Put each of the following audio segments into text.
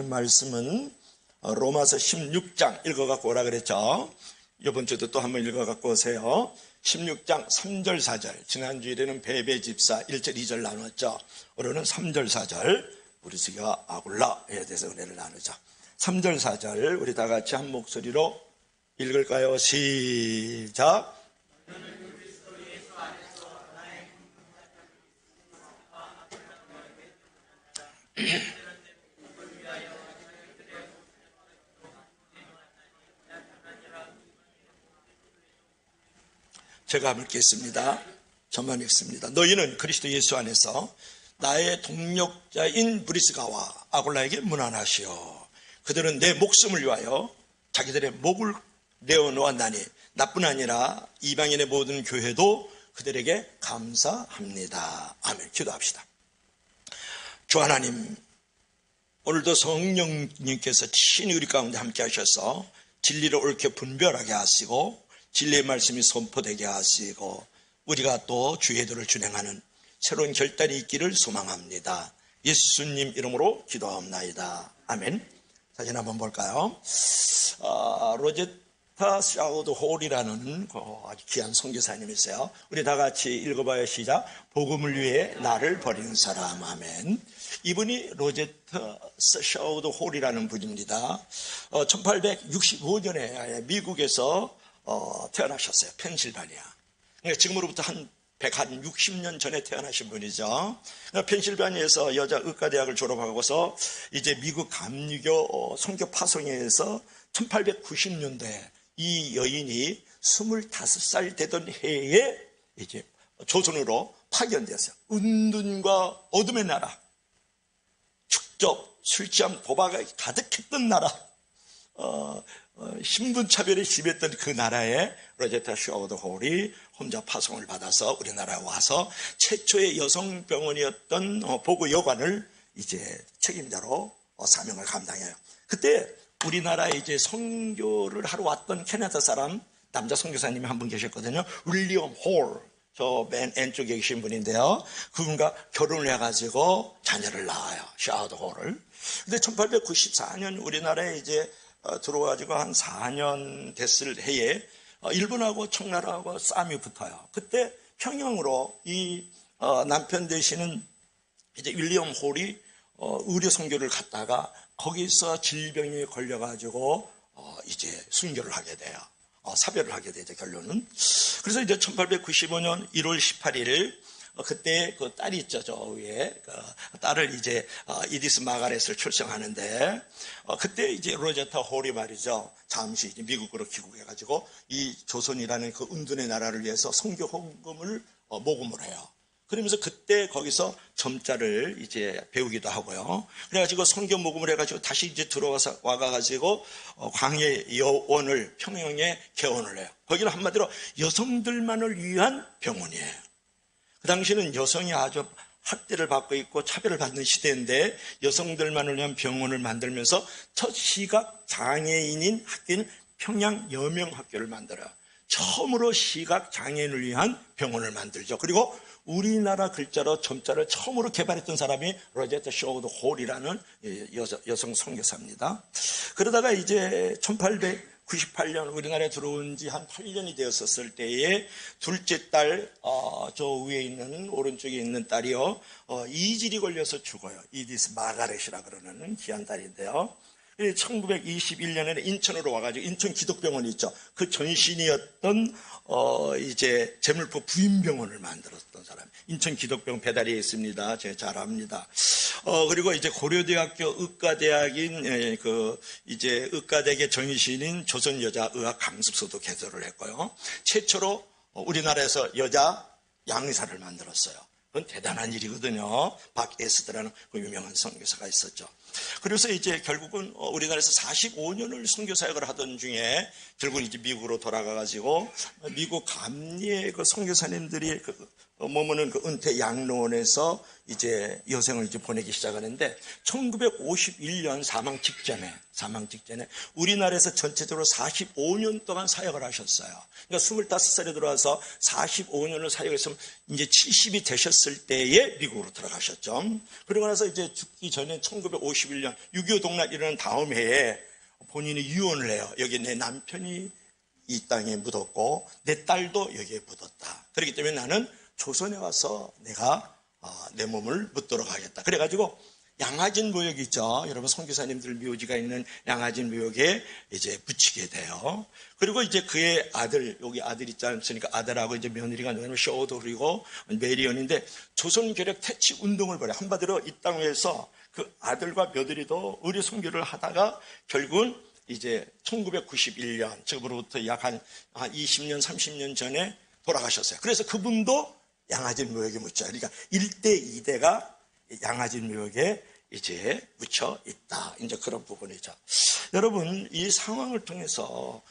말씀은 로마서 16장 읽어갖고 오라 그랬죠. 이번 주도 또 한번 읽어갖고 오세요. 16장 3절 4절. 지난주일에는 베베집사 1절 2절 나눴죠. 오늘은 3절 4절 브리스가와 아굴라에 대해서 은혜를 나누죠. 3절 4절 우리 다 같이 한 목소리로 읽을까요? 시작. 제가 한번 읽겠습니다. 저만 읽습니다. 너희는 그리스도 예수 안에서 나의 동력자인 브리스가와 아굴라에게 문안하시오. 그들은 내 목숨을 위하여 자기들의 목을 내어놓았나니 나뿐 아니라 이방인의 모든 교회도 그들에게 감사합니다. 아멘. 기도합시다. 주 하나님, 오늘도 성령님께서 친히 우리 가운데 함께 하셔서 진리를 옳게 분별하게 하시고 진리의 말씀이 선포되게 하시고 우리가 또 주의 도를 준행하는 새로운 결단이 있기를 소망합니다. 예수님 이름으로 기도합나이다. 아멘. 사진 한번 볼까요? 로제타 샤우드 홀이라는 아주 귀한 선교사님이세요. 우리 다 같이 읽어봐요. 시작. 복음을 위해 나를 버리는 사람. 아멘. 이분이 로제타 샤우드 홀이라는 분입니다. 1865년에 미국에서 태어나셨어요. 펜실바니아. 지금으로부터 한 160년 전에 태어나신 분이죠. 펜실바니아에서 여자 의과대학을 졸업하고서 이제 미국 감리교 선교 파송회에서 1890년도에 이 여인이 25살 되던 해에 이제 조선으로 파견되었어요. 은둔과 어둠의 나라, 축적, 술취함, 도박이 가득했던 나라, 신분차별이 심했던 그 나라에 로제타 샤우드 홀이 혼자 파송을 받아서 우리나라에 와서 최초의 여성병원이었던 보고 여관을 이제 책임자로 사명을 감당해요. 그때 우리나라에 이제 선교를 하러 왔던 캐나다 사람 남자 선교사님이 한 분 계셨거든요. 윌리엄 홀, 저 맨 왼쪽에 계신 분인데요. 그분과 결혼을 해가지고 자녀를 낳아요. 샤우드 홀을. 근데 1894년 우리나라에 이제 들어와가지고 한 4년 됐을 해에 일본하고 청나라하고 싸움이 붙어요. 그때 평양으로 이 남편 되시는 이제 윌리엄 홀이 의료 선교를 갔다가 거기서 질병에 걸려가지고 이제 순교를 하게 돼요. 사별을 하게 되죠, 결론은. 그래서 이제 1895년 1월 18일 그때 그 딸이 있죠, 저 위에. 그 딸을 이제 이디스 마가렛을 출생하는데, 그때 이제 로제타 홀이 말이죠, 잠시 이제 미국으로 귀국해가지고 이 조선이라는 그 은둔의 나라를 위해서 선교 헌금을 모금을 해요. 그러면서 그때 거기서 점자를 이제 배우기도 하고요. 그래가지고 선교 모금을 해가지고 다시 이제 들어와서 와가지고 광해 여원을 평양에 개원을 해요. 거기는 한마디로 여성들만을 위한 병원이에요. 그 당시는 여성이 아주 학대를 받고 있고 차별을 받는 시대인데 여성들만을 위한 병원을 만들면서 첫 시각 장애인인 학교인 평양 여명학교를 만들어요. 처음으로 시각 장애인을 위한 병원을 만들죠. 그리고 우리나라 글자로 점자를 처음으로 개발했던 사람이 로제타 샤우드 홀이라는 여성 선교사입니다. 그러다가 이제 1898년 우리나라에 들어온 지 한 8년이 되었을 때에 둘째 딸, 저 위에 있는 오른쪽에 있는 딸이요, 이질이 걸려서 죽어요. 이디스 마가렛이라 그러는 귀한 딸인데요. 1921년에는 인천으로 와가지고 인천 기독병원이 있죠. 그 전신이었던 이제 재물포 부인병원을 만들었던 사람. 인천 기독병원 배다리에 있습니다. 제가 잘 압니다. 그리고 이제 고려대학교 의과대학인 그 이제 의과대학의 전신인 조선여자의학 강습소도 개설을 했고요. 최초로 우리나라에서 여자 양의사를 만들었어요. 그건 대단한 일이거든요. 박에스더라는 그 유명한 선교사가 있었죠. 그래서 이제 결국은 우리나라에서 45년을 선교 사역을 하던 중에 결국은 이제 미국으로 돌아가가지고 미국 감리의 그 선교사님들이 머무는 그 은퇴 양로원에서 이제 여생을 이제 보내기 시작하는데 1951년 사망 직전에 우리나라에서 전체적으로 45년 동안 사역을 하셨어요. 그러니까 25살에 들어와서 45년을 사역했으면 이제 70이 되셨을 때에 미국으로 들어가셨죠. 그러고 나서 이제 죽기 전에 1950 1951년 6.25 동란 일어난 다음 해에 본인이 유언을 해요. 여기 내 남편이 이 땅에 묻었고 내 딸도 여기에 묻었다. 그렇기 때문에 나는 조선에 와서 내가 내 몸을 묻도록 하겠다. 그래가지고 양화진 묘역 있죠. 여러분 선교사님들 묘지가 있는 양화진 묘역에 이제 묻히게 돼요. 그리고 이제 그의 아들, 여기 아들 있지 않습니까? 아들하고 이제 며느리가 누구냐면 쇼도리고 메리언인데 조선 개혁 퇴치 운동을 벌여 한마디로 이 땅에서 그 아들과 며느리도 의료 선교를 하다가 결국은 이제 1991년 지금으로부터 약 한 20년 30년 전에 돌아가셨어요. 그래서 그분도 양화진 묘역에 묻혀요. 그러니까 1대 2대가 양화진 묘역에 이제 묻혀 있다. 이제 그런 부분이죠. 여러분, 이 상황을 통해서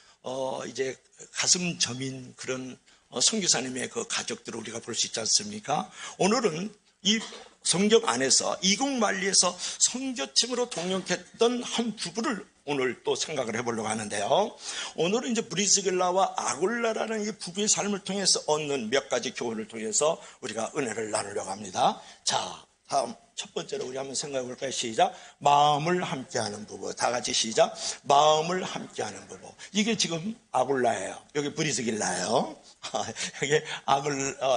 이제 가슴 저민 그런 선교사님의 그 가족들을 우리가 볼 수 있지 않습니까? 오늘은 이 성경 안에서 이국만리에서 선교팀으로 동역했던 한 부부를 오늘 또 생각을 해보려고 하는데요. 오늘은 이제 브리스길라와 아굴라라는 이 부부의 삶을 통해서 얻는 몇 가지 교훈을 통해서 우리가 은혜를 나누려고 합니다. 자, 다음 첫 번째로 우리 한번 생각해 볼까요? 시작. 마음을 함께하는 부부. 다 같이 시작. 마음을 함께하는 부부. 이게 지금 아굴라예요. 여기 브리스길라예요.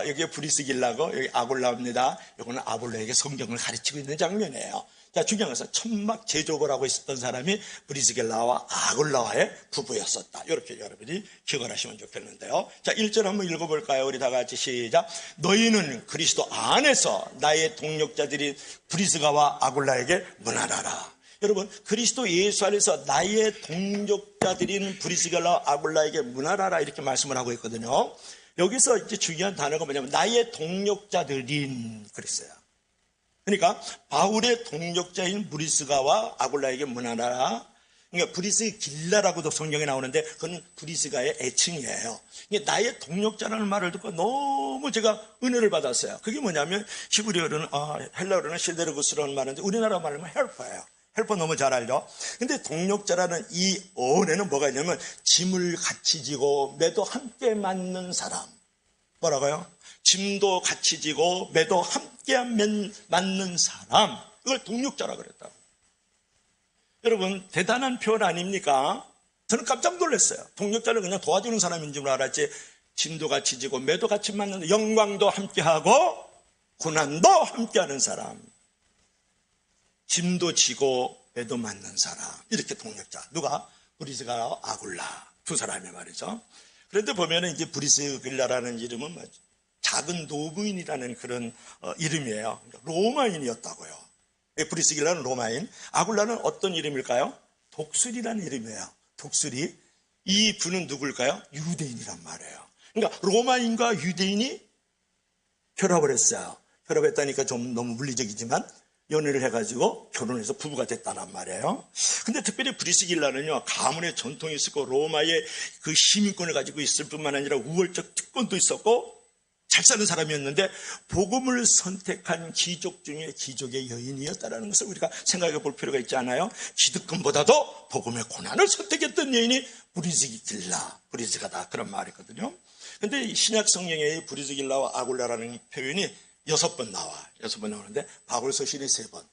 여기 브리스길라고 여기 아굴라입니다. 이거는 아굴라에게 성경을 가르치고 있는 장면이에요. 자, 중요한 것은 천막 제조업을 하고 있었던 사람이 브리스길라와 아굴라와의 부부였었다. 이렇게 여러분이 기억을 하시면 좋겠는데요. 자, 1절 한번 읽어볼까요? 우리 다 같이 시작. 너희는 그리스도 안에서 나의 동력자들인 브리스가와 아굴라에게 문안하라. 여러분, 그리스도 예수 안에서 나의 동력자들인 브리스가와 아굴라에게 문안하라 이렇게 말씀을 하고 있거든요. 여기서 이제 중요한 단어가 뭐냐면 나의 동력자들인 그랬어요. 그러니까 바울의 동력자인 브리스가와 아굴라에게 문안하라. 그러니까 브리스길라라고도 성경에 나오는데 그건 브리스가의 애칭이에요. 그러니까 나의 동력자라는 말을 듣고 너무 제가 은혜를 받았어요. 그게 뭐냐면 히브리어로는 헬라어로는 시데르구스라는 말인데 우리나라 말로 하면 헬퍼예요. 헬퍼 너무 잘 알죠? 근데 동력자라는 이 어원에는 뭐가 있냐면 짐을 같이 지고 매도 함께 맞는 사람. 뭐라고요? 짐도 같이 지고 매도 함께 맞는 사람. 이걸 동력자라 그랬다고. 여러분, 대단한 표현 아닙니까? 저는 깜짝 놀랐어요. 동력자는 그냥 도와주는 사람인 줄 알았지. 짐도 같이 지고 매도 같이 맞는, 영광도 함께하고 고난도 함께하는 사람. 짐도 지고 매도 맞는 사람. 이렇게 동력자. 누가? 브리스가 아굴라. 두 사람이 말이죠. 그런데 보면은 이제 브리스길라라는 이름은 작은 노부인이라는 그런 이름이에요. 로마인이었다고요. 브리스길라는 로마인, 아굴라는 어떤 이름일까요? 독수리라는 이름이에요. 독수리. 이 분은 누굴까요? 유대인이란 말이에요. 그러니까 로마인과 유대인이 결합을 했어요. 결합했다니까 좀 너무 물리적이지만 연애를 해가지고 결혼해서 부부가 됐다는 말이에요. 근데 특별히 브리스길라는요, 가문의 전통이 있었고 로마의 그 시민권을 가지고 있을 뿐만 아니라 우월적 특권도 있었고 잘 사는 사람이었는데 복음을 선택한 귀족 중에 귀족의 여인이었다는 것을 우리가 생각해 볼 필요가 있지 않아요? 기득권보다도 복음의 고난을 선택했던 여인이 브리스가다 그런 말이거든요. 근데 신약 성경에 브리스길라와 아굴라라는 표현이 6번 나오는데 바울서 신이 3번,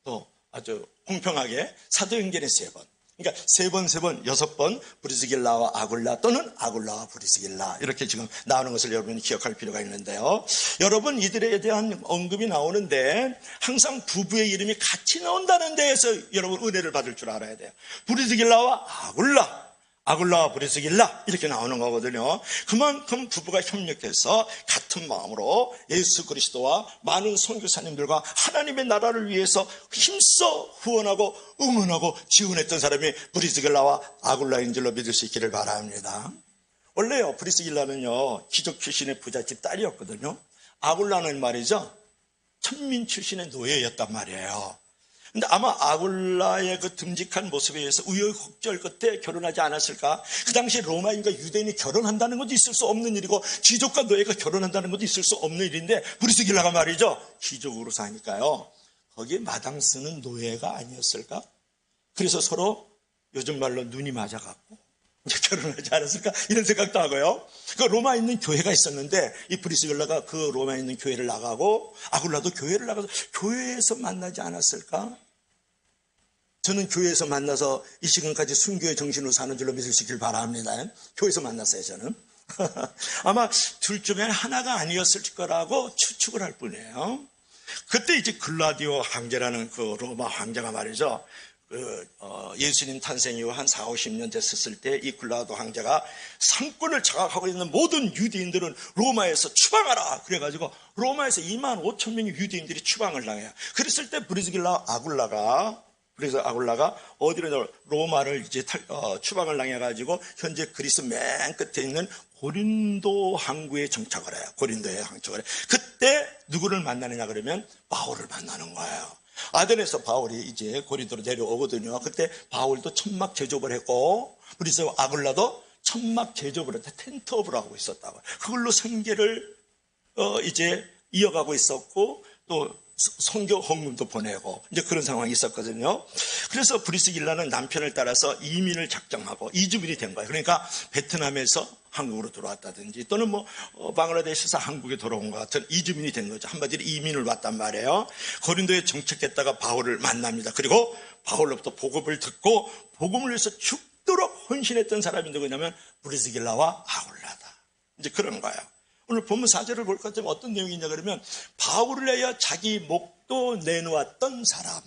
또 아주 공평하게 사도행전에 3번. 그러니까 3번, 6번 브리스길라와 아굴라 또는 아굴라와 브리스길라 이렇게 지금 나오는 것을 여러분이 기억할 필요가 있는데요. 여러분 이들에 대한 언급이 나오는데 항상 부부의 이름이 같이 나온다는 데에서 여러분 은혜를 받을 줄 알아야 돼요. 브리스길라와 아굴라와 브리스길라 이렇게 나오는 거거든요. 그만큼 부부가 협력해서 같은 마음으로 예수 그리스도와 많은 선교사님들과 하나님의 나라를 위해서 힘써 후원하고 응원하고 지원했던 사람이 브리스길라와 아굴라인 줄로 믿을 수 있기를 바랍니다. 원래요, 브리스길라는요 귀족 출신의 부잣집 딸이었거든요. 아굴라는 말이죠, 천민 출신의 노예였단 말이에요. 근데 아마 아굴라의 그 듬직한 모습에 의해서 우여곡절 끝에 결혼하지 않았을까? 그 당시 로마인과 유대인이 결혼한다는 것도 있을 수 없는 일이고 귀족과 노예가 결혼한다는 것도 있을 수 없는 일인데 브리스길라가 말이죠, 귀족으로 사니까요 거기에 마당 쓰는 노예가 아니었을까? 그래서 서로 요즘 말로 눈이 맞아갖고 이제 결혼하지 않았을까? 이런 생각도 하고요. 그 로마에 있는 교회가 있었는데 이 브리스길라가 그 로마에 있는 교회를 나가고 아굴라도 교회를 나가서 교회에서 만나지 않았을까? 저는 교회에서 만나서 이 시간까지 순교의 정신으로 사는 줄로 믿으시길 바랍니다. 교회에서 만났어요, 저는. 아마 둘 중에 하나가 아니었을 거라고 추측을 할 뿐이에요. 그때 이제 글라디오 황제라는 그 로마 황제가 말이죠. 예수님 탄생 이후 한 4, 50년 됐었을 때 이 글라디오 황제가 상권을 장악하고 있는 모든 유대인들은 로마에서 추방하라. 그래가지고 로마에서 2만 5천 명의 유대인들이 추방을 당해요. 그랬을 때 브리스길라 아굴라가 어디로 로마를 이제 추방을 당해가지고 현재 그리스 맨 끝에 있는 고린도 항구에 정착을 해요. 고린도에 정착을 해요. 그때 누구를 만나느냐 그러면 바울을 만나는 거예요. 아덴에서 바울이 이제 고린도로 내려오거든요. 그때 바울도 천막 제조업을 했고 그래서 아굴라도 천막 제조업을 했다. 텐트업을 하고 있었다고. 그걸로 생계를 이제 이어가고 있었고 또 선교 헌금도 보내고 이제 그런 상황이 있었거든요. 그래서 브리스길라는 남편을 따라서 이민을 작정하고 이주민이 된 거예요. 그러니까 베트남에서 한국으로 들어왔다든지 또는 방글라데시에서 한국에 돌아온 것 같은 이주민이 된 거죠. 한마디로 이민을 왔단 말이에요. 고린도에 정착했다가 바울을 만납니다. 그리고 바울로부터 복음을 듣고 복음을 위해서 죽도록 헌신했던 사람이 누구냐면 브리스길라와 아굴라다. 이제 그런 거예요. 오늘 본문 4절을 볼 것 같으면 어떤 내용이냐 그러면 바울을 위하여 자기 목도 내놓았던 사람.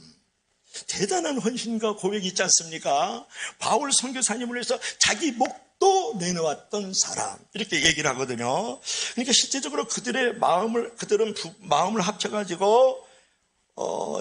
대단한 헌신과 고백이 있지 않습니까? 바울 선교사님을 위해서 자기 목도 내놓았던 사람. 이렇게 얘기를 하거든요. 그러니까 실제적으로 그들은 마음을 합쳐가지고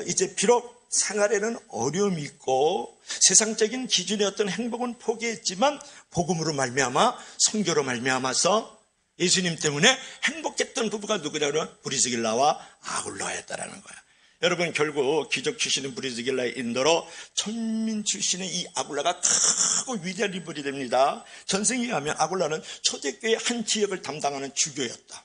이제 비록 생활에는 어려움이 있고 세상적인 기준의 어떤 행복은 포기했지만 복음으로 말미암아 선교로 말미암아서 예수님 때문에 행복했던 부부가 누구냐면 브리스길라와 아굴라였다라는 거야. 여러분 결국 기적 출신인 브리스길라의 인도로 천민 출신의 이 아굴라가 크고 위대한 인물이 됩니다. 전생에 의하면 아굴라는 초대교회 한 지역을 담당하는 주교였다.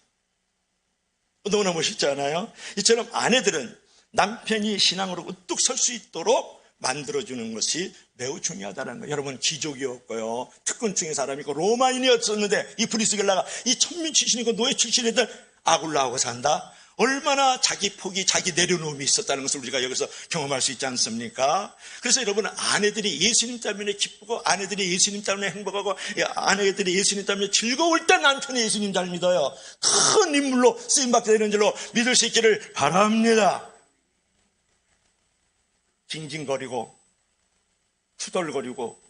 너무나 멋있지 않아요? 이처럼 아내들은 남편이 신앙으로 우뚝 설 수 있도록 만들어주는 것이 매우 중요하다는 거예요. 여러분 귀족이었고요. 특권층의 사람이고 로마인이었었는데 이 브리스길라가 이 천민 출신이고 노예 출신이던 아굴라하고 산다. 얼마나 자기 포기, 자기 내려놓음이 있었다는 것을 우리가 여기서 경험할 수 있지 않습니까? 그래서 여러분 아내들이 예수님 때문에 기쁘고 아내들이 예수님 때문에 행복하고 아내들이 예수님 때문에 즐거울 때 남편이 예수님 잘 믿어요. 큰 인물로 쓰임받게 되는 줄로 믿을 수 있기를 바랍니다. 징징거리고 투덜거리고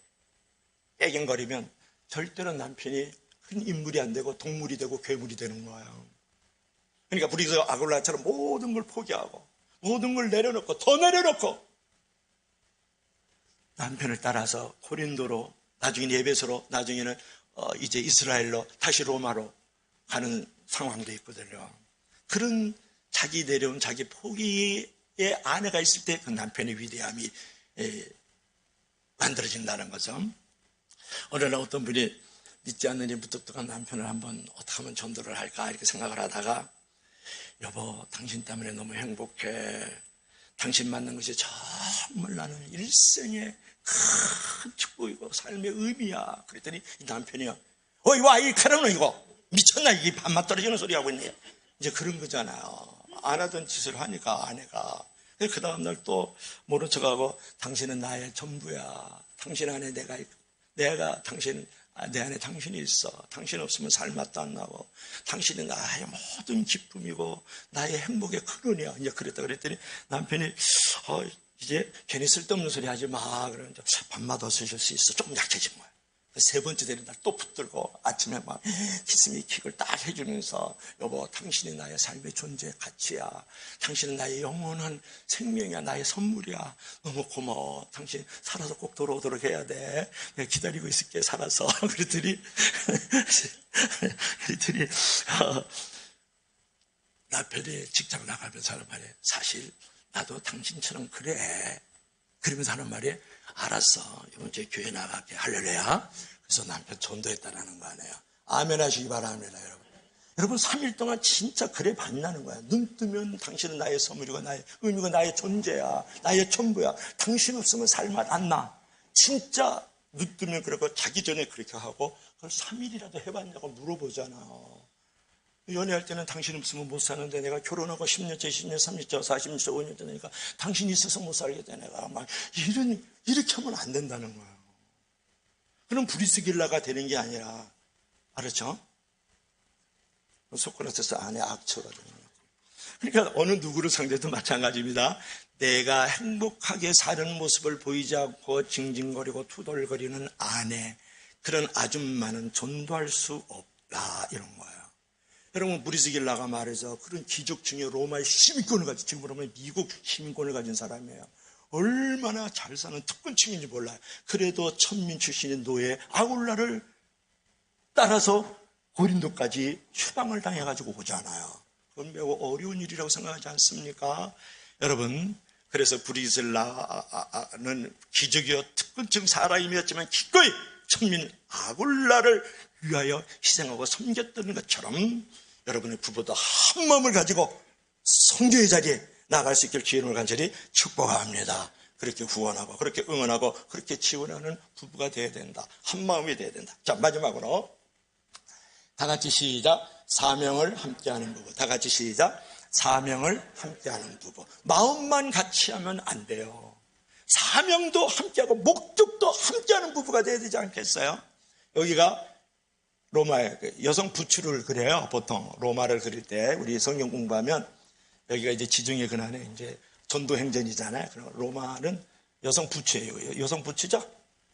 애갱거리면 절대로 남편이 큰 인물이 안 되고 동물이 되고 괴물이 되는 거예요. 그러니까 브리스 아굴라처럼 모든 걸 포기하고 모든 걸 내려놓고 더 내려놓고 남편을 따라서 고린도로 나중에는 에베소로 나중에는 이제 이스라엘로 다시 로마로 가는 상황도 있거든요. 그런 자기 내려온 자기 포기의 아내가 있을 때 그 남편의 위대함이 만들어진다는 거죠. 어느 날 어떤 분이 믿지 않는 이 무뚝뚝한 남편을 한번 어떻게 하면 전도를 할까 이렇게 생각을 하다가 여보 당신 때문에 너무 행복해. 당신 만난 것이 정말 나는 일생의 큰 축복이고 삶의 의미야. 그랬더니 이 남편이요. 어이 와 이 카라노 이거 미쳤나 이게 밥맛 떨어지는 소리 하고 있네. 이제 그런 거잖아요. 안 하던 짓을 하니까 아내가. 그 다음날 또 모른 척하고 당신은 나의 전부야. 당신 안에 내가 있고 내가 당신 내 안에 당신이 있어. 당신 없으면 살 맛도 안 나고 당신이 나의 모든 기쁨이고 나의 행복의 근원이야. 이제 그랬더니 남편이 이제 괜히 쓸데없는 소리 하지 마. 그러는데 밥맛 없으실 수 있어. 조금 약해진 거야. 세 번째 되는 날 또 붙들고 아침에 막 키스미 킥을 딱 해주면서 여보 당신이 나의 삶의 존재의 가치야. 당신은 나의 영원한 생명이야. 나의 선물이야. 너무 고마워. 당신 살아서 꼭 돌아오도록 해야 돼. 내가 기다리고 있을게 살아서. 그랬더니 남편이 직장 나가면서 하는 말이에요. 사실 나도 당신처럼 그래. 그러면서 하는 말이에요. 알았어. 이번 주에 교회 나갈게. 할렐루야. 그래서 남편 전도했다라는 거 아니에요. 아멘 하시기 바랍니다, 여러분. 여러분 3일 동안 진짜 그래 만나는 거야. 눈 뜨면 당신은 나의 선물이고 나의 의미고 나의 존재야. 나의 전부야. 당신 없으면 살맛 안 나. 진짜 눈 뜨면 그러고 자기 전에 그렇게 하고 그걸 3일이라도 해봤냐고 물어보잖아. 연애할 때는 당신 없으면 못 사는데 내가 결혼하고 10년째, 20년, 30년, 40년째, 5년째 되니까 당신이 있어서 못 살겠다. 내가 막 이렇게 하면 안 된다는 거예요. 그럼 브리스길라가 되는 게 아니라, 알았죠? 소크라테스 안에 악처가 되는 거예요. 그러니까 어느 누구를 상대도 마찬가지입니다. 내가 행복하게 사는 모습을 보이지 않고 징징거리고 투덜거리는 아내, 그런 아줌마는 전도할 수 없다, 이런 거예요. 여러분, 브리스길라가 말해서 그런 귀족 중에 로마의 시민권을 가진, 지금으로 보면 미국 시민권을 가진 사람이에요. 얼마나 잘 사는 특권층인지 몰라요. 그래도 천민 출신의 노예 아굴라를 따라서 고린도까지 추방을 당해가지고 오잖아요. 그건 매우 어려운 일이라고 생각하지 않습니까? 여러분, 그래서 브리슬라는 기적이요 특권층 사람이었지만 기꺼이 천민 아굴라를 위하여 희생하고 섬겼던 것처럼 여러분의 부부도 한 마음을 가지고 성교의 자리에 나갈 수 있길 주님을 간절히 축복합니다. 그렇게 후원하고 그렇게 응원하고 그렇게 지원하는 부부가 되어야 된다. 한 마음이 되어야 된다. 자, 마지막으로 다 같이 시작. 사명을 함께하는 부부. 다 같이 시작. 사명을 함께하는 부부. 마음만 같이 하면 안 돼요. 사명도 함께하고 목적도 함께하는 부부가 되어야 되지 않겠어요? 여기가 로마의 여성 부추를 그려요. 보통 로마를 그릴 때 우리 성경 공부하면 여기가 이제 지중해 근한에 이제 전도 행전이잖아요. 그럼 로마는 여성 부추예요. 여성 부추죠?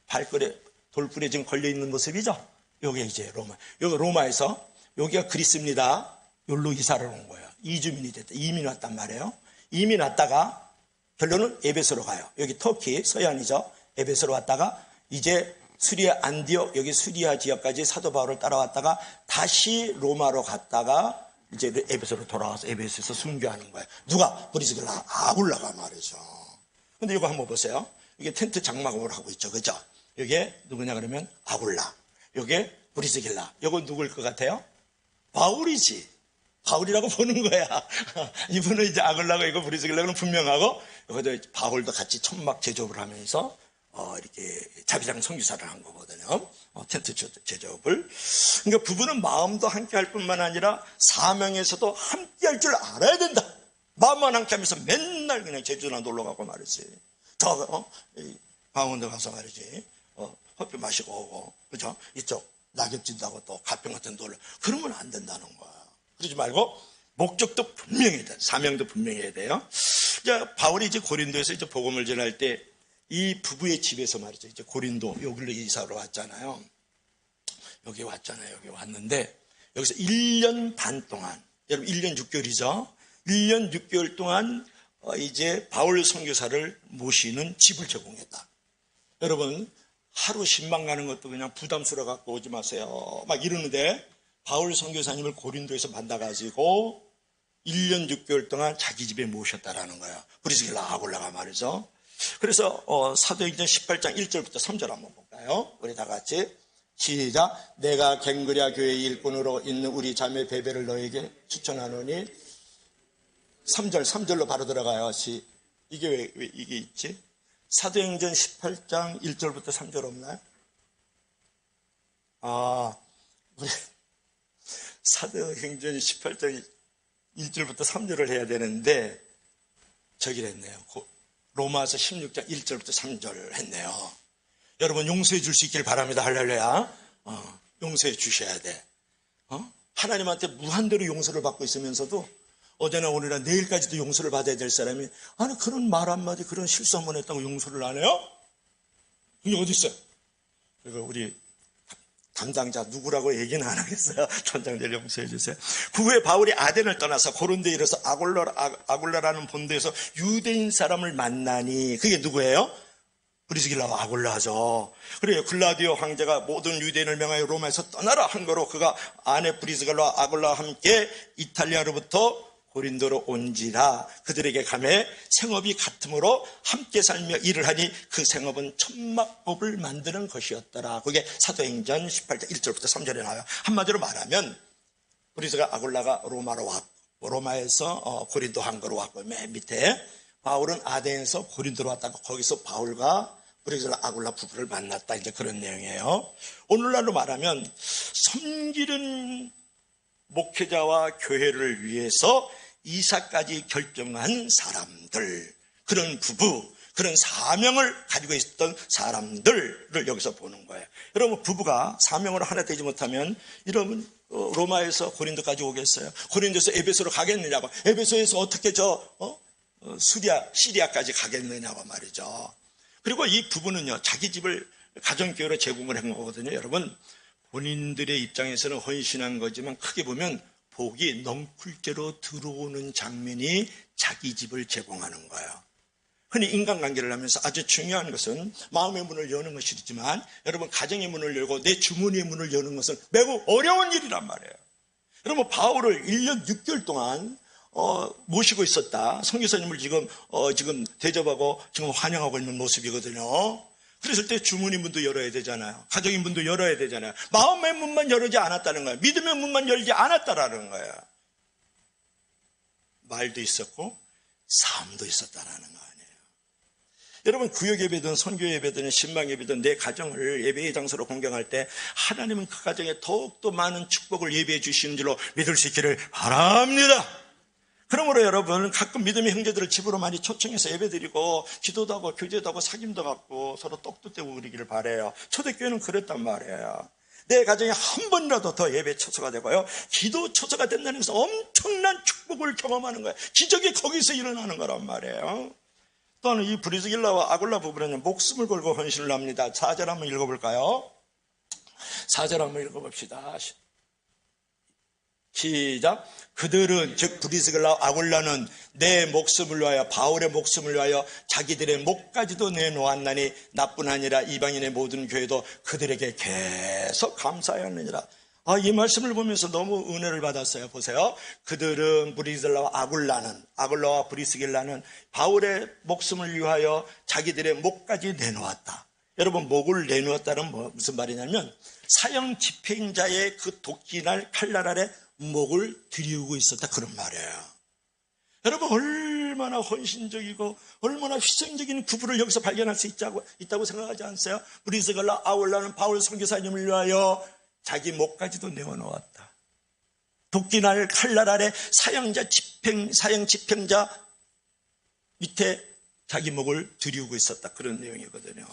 발걸에 돌불에 지금 걸려 있는 모습이죠. 여기 이제 로마. 여기 로마에서 여기가 그리스입니다. 여기로 이사를 온 거예요. 이주민이 됐다. 이민 왔단 말이에요. 이민 왔다가 결론은 에베소로 가요. 여기 터키 서해안이죠. 에베소로 왔다가 이제 수리아 안디옥, 여기 수리아 지역까지 사도 바울을 따라왔다가 다시 로마로 갔다가 이제 에베소로 돌아와서 에베소에서 순교하는 거예요. 누가? 브리스길라 아굴라가 말이죠. 근데 이거 한번 보세요. 이게 텐트 장막으로 하고 있죠. 그죠? 이게 누구냐 그러면 아굴라. 이게 브리스길라. 이건 누구일 것 같아요? 바울이지. 바울이라고 보는 거야. 이분은 이제 아굴라고 이거 브리스길라는 분명하고, 여기도 바울도 같이 천막 제조업을 하면서 이렇게 자비장 선교사를 한 거거든요. 텐트 제조업을. 그러니까 부부는 마음도 함께 할 뿐만 아니라 사명에서도 함께 할 줄 알아야 된다. 마음만 함께 하면서 맨날 그냥 제주나 놀러 가고 말이지. 강원도 가서 말이지. 커피 마시고 오고, 그죠? 이쪽 낙엽진다고 또 가평 같은 데 놀러. 그러면 안 된다는 거야. 그러지 말고 목적도 분명해야 돼. 사명도 분명해야 돼요. 이제 바울이 이제 고린도에서 이제 복음을 전할 때 이 부부의 집에서 말이죠. 이제 고린도 여기로 이사로 왔잖아요. 여기 왔잖아요. 여기 왔는데 여기서 1년 반 동안, 여러분 1년 6개월이죠. 1년 6개월 동안 이제 바울 선교사를 모시는 집을 제공했다. 여러분 하루 10만 가는 것도 그냥 부담스러워 갖고 오지 마세요. 막 이러는데 바울 선교사님을 고린도에서 만나가지고 1년 6개월 동안 자기 집에 모셨다라는 거예요. 브리스길라 아굴라가 말이죠. 그래서 사도행전 18장 1절부터 3절 한번 볼까요? 우리 다 같이 시작. 내가 갱그랴 교회의 일꾼으로 있는 우리 자매 베베를 너에게 추천하노니 3절로 바로 들어가요. 이게 왜 이게 있지? 사도행전 18장 1절부터 3절 없나요? 우리 사도행전 18장 1절부터 3절을 해야 되는데 저기를 했네요. 로마서 16장 1절부터 3절 했네요. 여러분 용서해 줄 수 있길 바랍니다. 할렐루야. 용서해 주셔야 돼. 하나님한테 무한대로 용서를 받고 있으면서도 어제나 오늘이나 내일까지도 용서를 받아야 될 사람이 아니 그런 말 한마디 그런 실수 한번 했다고 용서를 안 해요? 이게 어디 있어요? 그리고 우리 담당자 누구라고 얘기는 안 하겠어요. 담당자를 용서해 주세요. 그 후에 바울이 아덴을 떠나서 고린도에 이르러서 아굴라라는 본도에서 유대인 사람을 만나니 그게 누구예요? 브리스길라와 아굴라죠. 그래요. 글라디오 황제가 모든 유대인을 명하여 로마에서 떠나라 한 거로 그가 아내 브리스길라와 아굴라와 함께 이탈리아로부터 고린도로 온지라 그들에게 가매 생업이 같으므로 함께 살며 일을 하니 그 생업은 천막법을 만드는 것이었더라. 그게 사도행전 18장 1절부터 3절에 나와요. 한마디로 말하면 브리스가 아굴라가 로마로 왔고 로마에서 고린도 항구로 왔고 맨 밑에 바울은 아덴에서 고린도로 왔다가 거기서 바울과 브리스가 아굴라 부부를 만났다. 이제 그런 내용이에요. 오늘날로 말하면 섬기는 목회자와 교회를 위해서 이사까지 결정한 사람들, 그런 부부, 그런 사명을 가지고 있었던 사람들을 여기서 보는 거예요. 여러분, 부부가 사명으로 하나 되지 못하면 여러분 로마에서 고린도까지 오겠어요? 고린도에서 에베소로 가겠느냐고, 에베소에서 어떻게 시리아까지 가겠느냐고 말이죠. 그리고 이 부부는요, 자기 집을 가정교회로 제공을 한 거거든요. 여러분, 본인들의 입장에서는 헌신한 거지만 크게 보면 복이 넝쿨대로 들어오는 장면이 자기 집을 제공하는 거예요. 흔히 인간관계를 하면서 아주 중요한 것은 마음의 문을 여는 것이지만, 여러분, 가정의 문을 열고 내 주머니의 문을 여는 것은 매우 어려운 일이란 말이에요. 여러분, 바울을 1년 6개월 동안 모시고 있었다. 선교사님을 지금 대접하고 지금 환영하고 있는 모습이거든요. 그랬을 때 주머니 문도 열어야 되잖아요. 가정의 문도 열어야 되잖아요. 마음의 문만 열지 않았다는 거예요. 믿음의 문만 열지 않았다라는 거예요. 말도 있었고 삶도 있었다라는 거 아니에요. 여러분, 구역 예배든 선교 예배든 신방 예배든 내 가정을 예배의 장소로 공경할 때 하나님은 그 가정에 더욱더 많은 축복을 예배해 주시는 줄로 믿을 수 있기를 바랍니다. 그러므로 여러분, 가끔 믿음의 형제들을 집으로 많이 초청해서 예배드리고 기도도 하고 교제도 하고 사귐도 갖고 서로 떡도 떼고 그러기를 바라요. 초대교회는 그랬단 말이에요. 내 가정에 한 번이라도 더 예배 처소가 되고요, 기도 처소가 된다는 것은 엄청난 축복을 경험하는 거예요. 기적이 거기서 일어나는 거란 말이에요. 또한 이 브리스길라와 아굴라 부부는 목숨을 걸고 헌신을 합니다. 4절 한번 읽어볼까요? 4절 한번 읽어봅시다. 시작. 그들은, 즉 브리스길라와 아굴라는 내 목숨을 위하여, 바울의 목숨을 위하여 자기들의 목까지도 내놓았나니 나뿐 아니라 이방인의 모든 교회도 그들에게 계속 감사하였느니라. 이 말씀을 보면서 너무 은혜를 받았어요. 보세요. 그들은, 브리스길라와 아굴라와 브리스길라는 바울의 목숨을 위하여 자기들의 목까지 내놓았다. 여러분, 목을 내놓았다는 무슨 말이냐면 사형 집행자의 그 도끼날 칼날 아래 목을 들이우고 있었다, 그런 말이에요. 여러분, 얼마나 헌신적이고 얼마나 희생적인 부부를 여기서 발견할 수 있다고 생각하지 않으세요? 브리스길라, 아굴라는 바울 선교사님을 위하여 자기 목까지도 내어놓았다. 도끼날 칼날 아래 사형 집행자 밑에 자기 목을 들이우고 있었다, 그런 내용이거든요.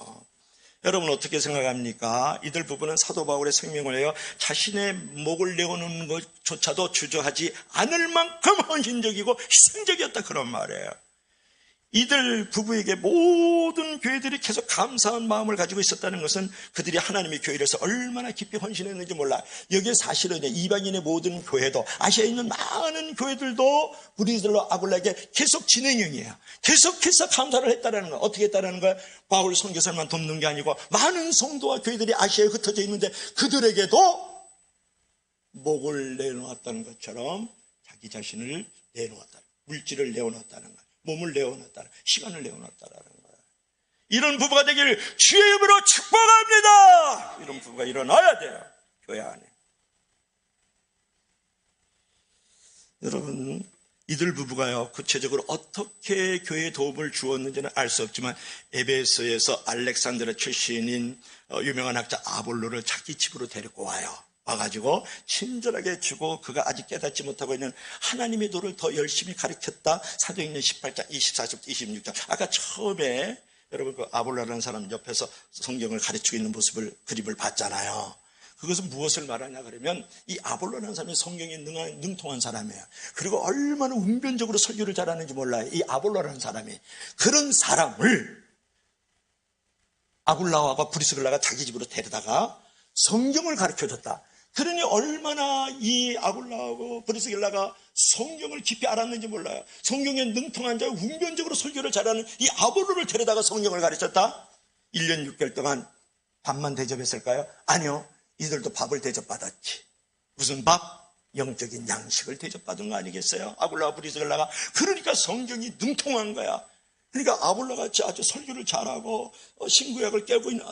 여러분, 어떻게 생각합니까? 이들 부부는 사도 바울의 생명을 위하여 자신의 목을 내어놓는 것조차도 주저하지 않을 만큼 헌신적이고 희생적이었다, 그런 말이에요. 이들 부부에게 모든 교회들이 계속 감사한 마음을 가지고 있었다는 것은 그들이 하나님의 교회에서 얼마나 깊이 헌신했는지 몰라. 여기에 사실은 이방인의 모든 교회도, 아시아에 있는 많은 교회들도 브리스길라, 아굴라에게 계속 진행형이에요. 계속해서 감사를 했다는 거예요. 어떻게 했다는 거예요? 바울 선교사만 돕는 게 아니고 많은 성도와 교회들이 아시아에 흩어져 있는데 그들에게도 목을 내놓았다는 것처럼 자기 자신을 내놓았다. 물질을 내어놨다는 거예요. 몸을 내어놨다는, 시간을 내어놨다라는 거예요. 이런 부부가 되기를 주의 이름으로 축복합니다. 이런 부부가 일어나야 돼요, 교회 안에. 여러분, 이들 부부가요, 구체적으로 어떻게 교회에 도움을 주었는지는 알 수 없지만 에베소에서 알렉산드라 출신인 유명한 학자 아볼로를 자기 집으로 데리고 와가지고 친절하게 주고, 그가 아직 깨닫지 못하고 있는 하나님의 도를 더 열심히 가르쳤다. 사도행전 18장 24절부터 26절. 아까 처음에 여러분 그 아볼로라는 사람 옆에서 성경을 가르치고 있는 그림을 봤잖아요. 그것은 무엇을 말하냐 그러면 이 아볼로라는 사람이 성경에 능통한 사람이에요. 그리고 얼마나 운변적으로 설교를 잘하는지 몰라요, 이 아볼로라는 사람이. 그런 사람을 아굴라와 브리스길라가 자기 집으로 데려다가 성경을 가르쳐줬다. 그러니 얼마나 이 아굴라하고 브리스길라가 성경을 깊이 알았는지 몰라요. 성경에 능통한 자, 운변적으로 설교를 잘하는 이 아볼로를 데려다가 성경을 가르쳤다. 1년 6개월 동안 밥만 대접했을까요? 아니요, 이들도 밥을 대접받았지. 무슨 밥? 영적인 양식을 대접받은 거 아니겠어요? 아굴라와 브리스길라가. 그러니까 성경이 능통한 거야. 그러니까 아볼로같이 아주 설교를 잘하고 신구약을 깨고 있는,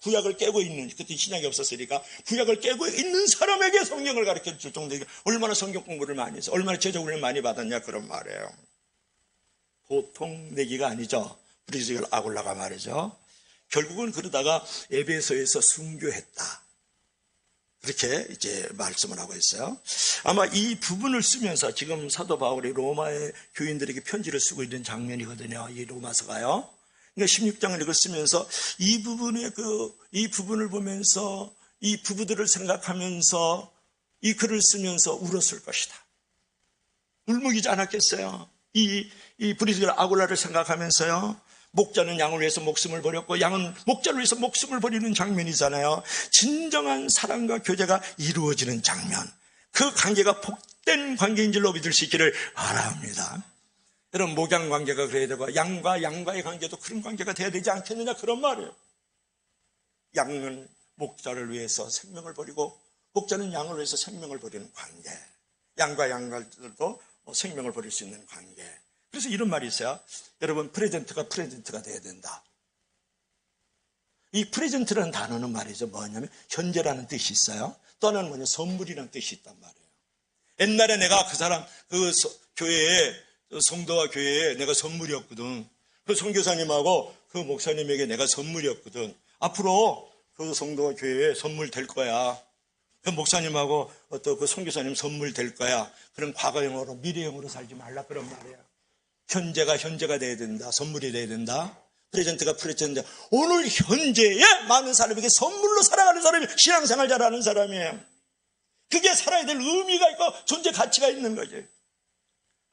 구약을 깨고 있는, 그때 신약이 없었으니까 구약을 깨고 있는 사람에게 성경을 가르쳐 줄 정도에 얼마나 성경 공부를 많이 해서 얼마나 제자훈련을 많이 받았냐, 그런 말이에요. 보통 내기가 아니죠. 브리스길라, 아굴라가 말이죠. 결국은 그러다가 에베소에서 순교했다. 그렇게 이제 말씀을 하고 있어요. 아마 이 부분을 쓰면서 지금 사도 바울이 로마의 교인들에게 편지를 쓰고 있는 장면이거든요. 이 로마서가요. 그러니까 16장을 읽었으면서 이 부분을 보면서 이 부부들을 생각하면서 이 글을 쓰면서 울었을 것이다. 울먹이지 않았겠어요? 이 브리스길라 아굴라를 생각하면서요. 목자는 양을 위해서 목숨을 버렸고 양은 목자를 위해서 목숨을 버리는 장면이잖아요. 진정한 사랑과 교제가 이루어지는 장면. 그 관계가 복된 관계인 줄로 믿을 수 있기를 바랍니다. 여러분, 목양 관계가 그래야 되고 양과 양과의 관계도 그런 관계가 돼야 되지 않겠느냐, 그런 말이에요. 양은 목자를 위해서 생명을 버리고 목자는 양을 위해서 생명을 버리는 관계. 양과 양과도 생명을 버릴 수 있는 관계. 그래서 이런 말이 있어요. 여러분, 프레젠트가 돼야 된다. 이 프레젠트라는 단어는 말이죠, 뭐냐면 현재라는 뜻이 있어요. 또 하나는 뭐냐, 선물이라는 뜻이 있단 말이에요. 옛날에 내가 교회에, 성도와 교회에 내가 선물이었거든. 그 선교사님하고 그 목사님에게 내가 선물이었거든. 앞으로 그 성도와 교회에 선물 될 거야. 그 목사님하고 또 그 선교사님 선물 될 거야. 그런 과거형으로 미래형으로 살지 말라, 그런 말이에요. 현재가 돼야 된다. 선물이 돼야 된다. 프레젠트가 프레젠트. 오늘 현재에 많은 사람에게 선물로 살아가는 사람이 신앙생활 잘하는 사람이에요. 그게 살아야 될 의미가 있고 존재 가치가 있는 거지.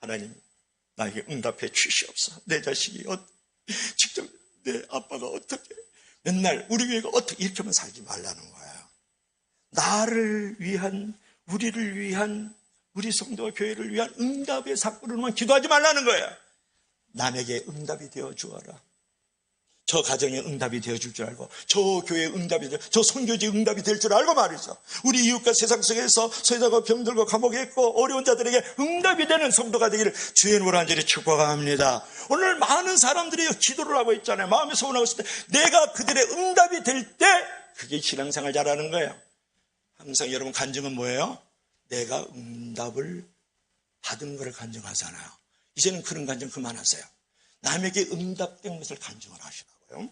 하나님, 나에게 응답해 주시옵소서. 내 자식이 직접 내 아빠가 어떻게, 맨날 우리 교회가 어떻게, 이렇게만 살지 말라는 거예요. 나를 위한, 우리를 위한, 우리 성도와 교회를 위한 응답의 사건으로만 기도하지 말라는 거예요. 남에게 응답이 되어 주어라. 저 가정에 응답이 되어줄 줄 알고, 저 교회에 응답이 저 선교지에 응답이 될 줄 알고 말이죠. 우리 이웃과 세상 속에서 소외자고 병들고 감옥에 있고 어려운 자들에게 응답이 되는 성도가 되기를 주의 이름으로 간절히 축복합니다. 오늘 많은 사람들이 기도를 하고 있잖아요. 마음에 소원하고 있을 때 내가 그들의 응답이 될 때 그게 신앙생활 잘하는 거예요. 항상 여러분 간증은 뭐예요? 내가 응답을 받은 것을 간증하잖아요. 이제는 그런 간증 그만하세요. 남에게 응답된 것을 간증을 하시라고요.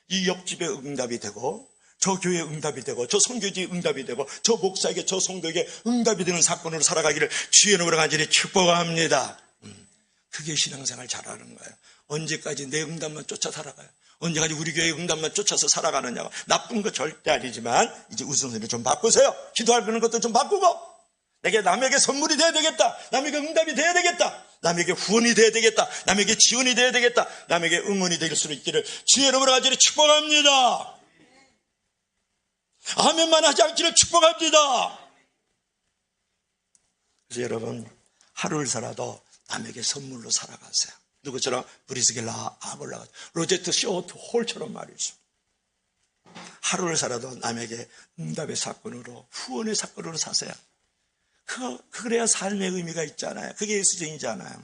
이 옆집에 응답이 되고, 저 교회에 응답이 되고, 저 선교지에 응답이 되고, 저 목사에게, 저 성도에게 응답이 되는 사건으로 살아가기를 주의 이름으로 간절히 축복합니다. 그게 신앙생활 잘하는 거예요. 언제까지 내 응답만 쫓아 살아가요? 언제까지 우리 교회의 응답만 쫓아서 살아가느냐고. 나쁜 거 절대 아니지만 이제 우선순위를 좀 바꾸세요. 기도하는 것도 좀 바꾸고, 내게 남에게 선물이 돼야 되겠다. 남에게 응답이 돼야 되겠다. 남에게 후원이 돼야 되겠다. 남에게 지원이 돼야 되겠다. 남에게 응원이 될 수 있기를 주의 이름으로 간절히 축복합니다. 아멘만 하지 않기를 축복합니다. 그래서 여러분, 하루를 살아도 남에게 선물로 살아가세요. 누구처럼? 브리스길라 아굴라, 로제트 쇼트 홀처럼 말이죠. 하루를 살아도 남에게 응답의 사건으로, 후원의 사건으로 사세요. 그래야 삶의 의미가 있잖아요. 그게 예수쟁이잖아요.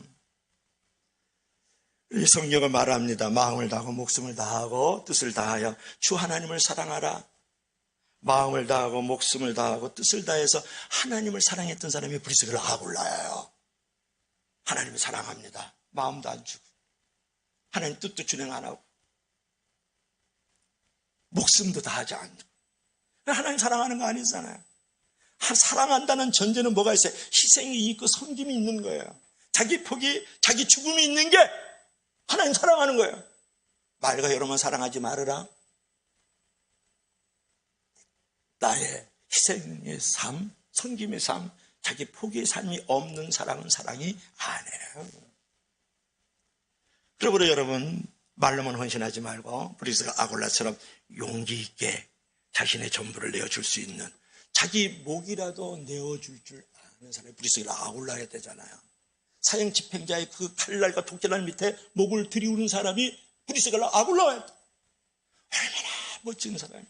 이 성경은 말합니다. 마음을 다하고 목숨을 다하고 뜻을 다하여 주 하나님을 사랑하라. 마음을 다하고 목숨을 다하고 뜻을 다해서 하나님을 사랑했던 사람이 브리스길라 아굴라예요. 하나님을 사랑합니다. 마음도 안 주고 하나님 뜻도 준행 안 하고 목숨도 다하지 않고. 하나님 사랑하는 거 아니잖아요. 사랑한다는 전제는 뭐가 있어요? 희생이 있고 섬김이 있는 거예요. 자기 포기, 자기 죽음이 있는 게 하나님 사랑하는 거예요. 말과 여러분 사랑하지 말으라. 나의 희생의 삶, 섬김의 삶, 자기 포기의 삶이 없는 사랑은 사랑이 아니에요. 그러므로 여러분, 말로만 헌신하지 말고 브리스가 아굴라처럼 용기 있게 자신의 전부를 내어줄 수 있는, 자기 목이라도 내어줄 줄 아는 사람이 브리스길라 아굴라야 되잖아요. 사형 집행자의 그 칼날과 독재날 밑에 목을 들이우는 사람이 브리스길라 아굴라야 돼. 얼마나 멋진 사람이에요.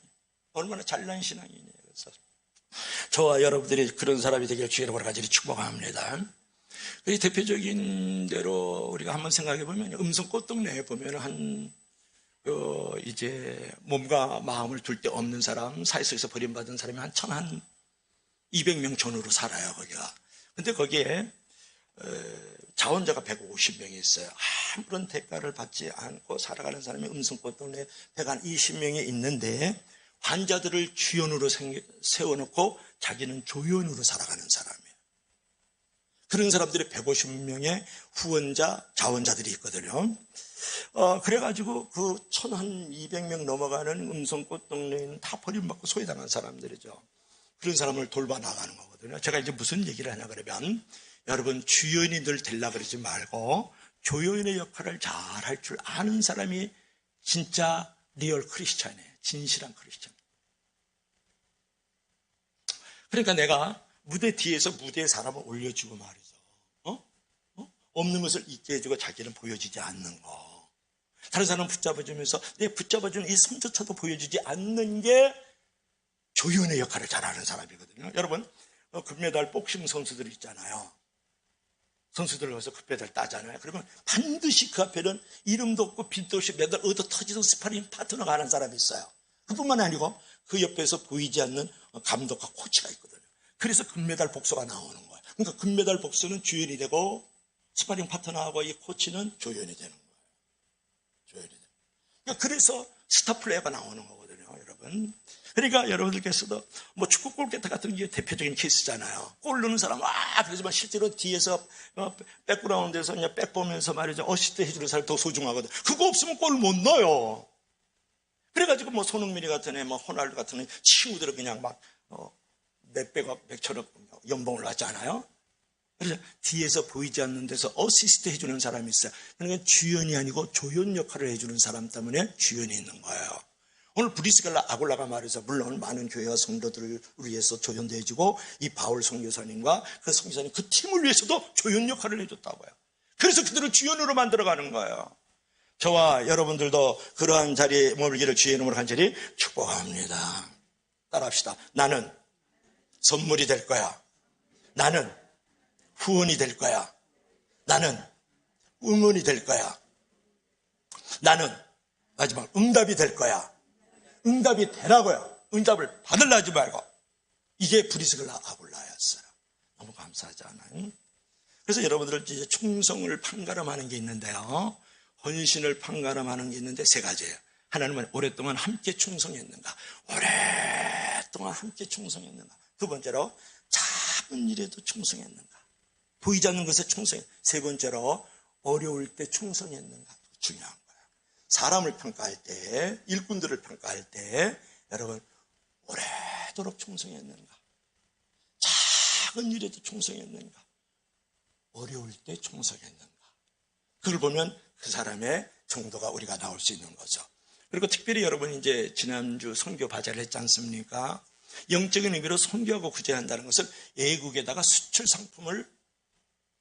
얼마나 잘난 신앙이에요. 그래서 저와 여러분들이 그런 사람이 되기를 주의 이름으로 간절히 축복합니다. 이 대표적인 대로 우리가 한번 생각해 보면 음성꽃동네에 보면 이제 몸과 마음을 둘 데 없는 사람, 사회 속에서 버림받은 사람이 한 200명 전후로 살아요, 거기가. 근데 거기에 자원자가 150명이 있어요. 아무런 대가를 받지 않고 살아가는 사람이 음성꽃동네에 120명이 있는데, 환자들을 주연으로 세워놓고 자기는 조연으로 살아가는 사람이에요. 그런 사람들이 150명의 후원자, 자원자들이 있거든요. 그래가지고 그 1200명 넘어가는 음성꽃 동네에는 다 버림받고 소외당한 사람들이죠. 그런 사람을 돌봐 나가는 거거든요. 제가 이제 무슨 얘기를 하냐 그러면, 여러분 주연이 늘 되려고 그러지 말고 조연의 역할을 잘 할 줄 아는 사람이 진짜 리얼 크리스찬이에요. 진실한 크리스찬. 그러니까 내가 무대 뒤에서 무대에 사람을 올려주고 말이죠. 없는 것을 있게 해주고 자기는 보여주지 않는 거. 다른 사람 붙잡아주면서 내 붙잡아주는 이 손조차도 보여주지 않는 게 조연의 역할을 잘하는 사람이거든요. 여러분, 금메달 복싱 선수들 있잖아요. 선수들 가서 금메달 따잖아요. 그러면 반드시 그 앞에는 이름도 없고 빛도 없이 메달 얻어 터지던 스파링 파트너가 하는 사람이 있어요. 그뿐만 아니고 그 옆에서 보이지 않는 감독과 코치가 있거든요. 그래서 금메달 복서가 나오는 거예요. 그러니까 금메달 복서는 주연이 되고 스파링 파트너하고 이 코치는 조연이 되는 거예요. 조연이 되는 거예요. 그러니까 그래서 스타 플레이어가 나오는 거거든요, 여러분. 그러니까 여러분들께서도 뭐 축구 골키퍼 같은 게 대표적인 케이스잖아요. 골 넣는 사람 그러지만 실제로 뒤에서 백그라운드에서 그냥 백 보면서 말이죠, 어시스트 해주는 사람이 더 소중하거든. 그거 없으면 골 못 넣어요. 그래가지고 뭐 손흥민이 같은 애, 뭐 호날두 같은 애 친구들은 그냥 막 몇백억, 몇천억 연봉을 받지 않아요? 그래서 뒤에서 보이지 않는 데서 어시스트 해주는 사람이 있어요. 그러니까 주연이 아니고 조연 역할을 해주는 사람 때문에 주연이 있는 거예요. 오늘 브리스길라 아굴라가 말해서 물론 많은 교회와 성도들을 위해서 조연도 해주고 이 바울 선교사님과 그 선교사님 그 팀을 위해서도 조연 역할을 해줬다고요. 그래서 그들을 주연으로 만들어가는 거예요. 저와 여러분들도 그러한 자리에 머물기를 주의 이름으로 간절히 축복합니다. 따라합시다. 나는 선물이 될 거야. 나는 후원이 될 거야. 나는 응원이 될 거야. 나는 마지막 응답이 될 거야. 응답이 되라고요. 응답을 받으려 하지 말고. 이게 브리스길라 아굴라였어요. 너무 감사하지 않아요? 그래서 여러분들 이제 충성을 판가름하는 게 있는데요. 헌신을 판가름하는 게 있는데 세 가지예요. 하나님은 오랫동안 함께 충성했는가. 오랫동안 함께 충성했는가. 두 번째로 작은 일에도 충성했는가. 보이지 않는 것에 충성했는가. 세 번째로 어려울 때 충성했는가. 중요한 거예요. 사람을 평가할 때, 일꾼들을 평가할 때 여러분 오래도록 충성했는가. 작은 일에도 충성했는가. 어려울 때 충성했는가. 그걸 보면 그 사람의 정도가 우리가 나올 수 있는 거죠. 그리고 특별히 여러분이 이제 지난주 선교 바자를 했지 않습니까? 영적인 의미로 선교하고 구제한다는 것은 외국에다가 수출 상품을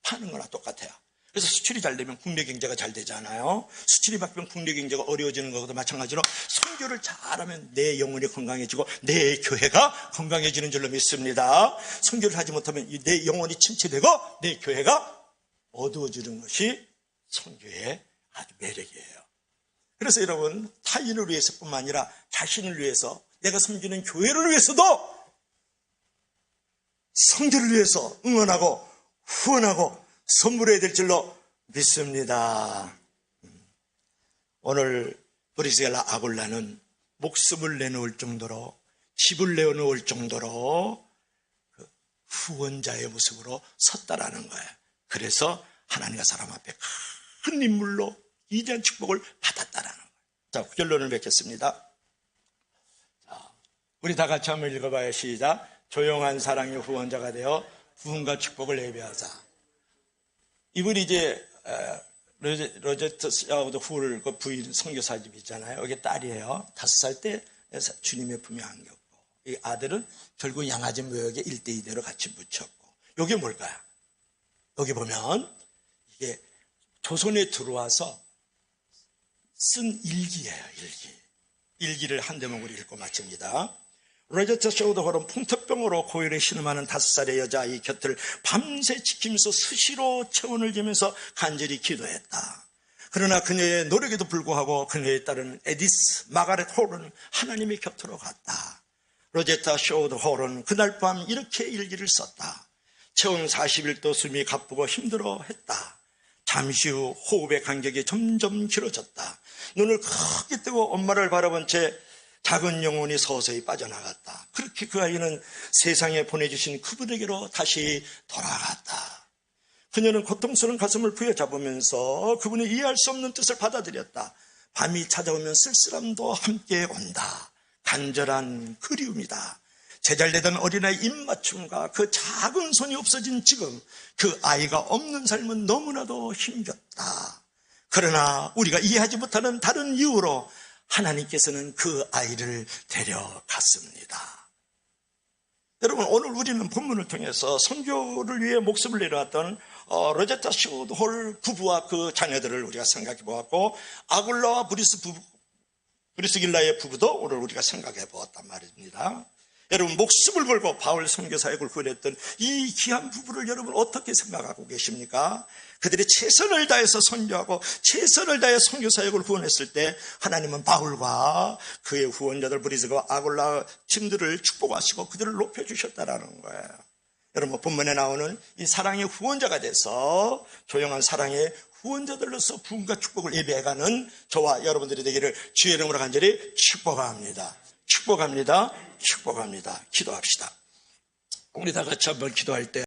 파는 거나 똑같아요. 그래서 수출이 잘 되면 국내 경제가 잘 되잖아요. 수출이 바뀌면 국내 경제가 어려워지는 것과도 마찬가지로 선교를 잘하면 내 영혼이 건강해지고 내 교회가 건강해지는 줄로 믿습니다. 선교를 하지 못하면 내 영혼이 침체되고 내 교회가 어두워지는 것이 선교의 아주 매력이에요. 그래서 여러분 타인을 위해서뿐만 아니라 자신을 위해서 내가 섬기는 교회를 위해서도 선교를 위해서 응원하고 후원하고 선물해야 될 줄로 믿습니다. 오늘 브리스길라 아굴라는 목숨을 내놓을 정도로 집을 내놓을 정도로 그 후원자의 모습으로 섰다라는 거예요. 그래서 하나님과 사람 앞에 큰 인물로 위대한 축복을 받았다라는 거예요. 자, 결론을 맺겠습니다. 자, 우리 다 같이 한번 읽어봐요. 시작. 조용한 사랑의 후원자가 되어 부흥과 축복을 예배하자. 이분이 이제 로제트 샤우드 훌 그 부인 선교사님 있잖아요. 여기 딸이에요. 5살 때 주님의 품에 안겼고, 이 아들은 결국 양아지 묘역에 1대2대로 같이 묻혔고. 이게 뭘까요? 여기 보면 이게 조선에 들어와서 쓴 일기예요. 일기를 한 대목으로 읽고 마칩니다. 로제트 샤우드 홀은 풍토병으로 고열에 신음하는 5살의 여자아이 곁을 밤새 지키면서 수시로 체온을 재면서 간절히 기도했다. 그러나 그녀의 노력에도 불구하고 그녀의 딸은 에디스 마가렛 홀은 하나님의 곁으로 갔다. 로제타 샤우드 홀은 그날 밤 이렇게 일기를 썼다. 체온 41도, 숨이 가쁘고 힘들어했다. 잠시 후 호흡의 간격이 점점 길어졌다. 눈을 크게 뜨고 엄마를 바라본 채 작은 영혼이 서서히 빠져나갔다. 그렇게 그 아이는 세상에 보내주신 그분에게로 다시 돌아갔다. 그녀는 고통스러운 가슴을 부여잡으면서 그분의 이해할 수 없는 뜻을 받아들였다. 밤이 찾아오면 쓸쓸함도 함께 온다. 간절한 그리움이다. 제잘되던 어린아이 입맞춤과 그 작은 손이 없어진 지금 그 아이가 없는 삶은 너무나도 힘겹다. 그러나 우리가 이해하지 못하는 다른 이유로 하나님께서는 그 아이를 데려갔습니다. 여러분, 오늘 우리는 본문을 통해서 선교를 위해 목숨을 내려왔던 로제타 슈홀 부부와 그 자녀들을 우리가 생각해 보았고, 아굴라와 브리스길라의 부부도 오늘 우리가 생각해 보았단 말입니다. 여러분, 목숨을 걸고 바울 선교 사역을 구현했던 이 귀한 부부를 여러분 어떻게 생각하고 계십니까? 그들이 최선을 다해서 선교하고 최선을 다해 선교 사역을 구원했을 때 하나님은 바울과 그의 후원자들 브리스와 아굴라 팀들을 축복하시고 그들을 높여주셨다라는 거예요. 여러분, 본문에 나오는 이 사랑의 후원자가 돼서 조용한 사랑의 후원자들로서 부흥과 축복을 예배해가는 저와 여러분들이 되기를 주의 이름으로 간절히 축복합니다. 축복합니다. 축복합니다. 기도합시다. 우리 다 같이 한번 기도할 때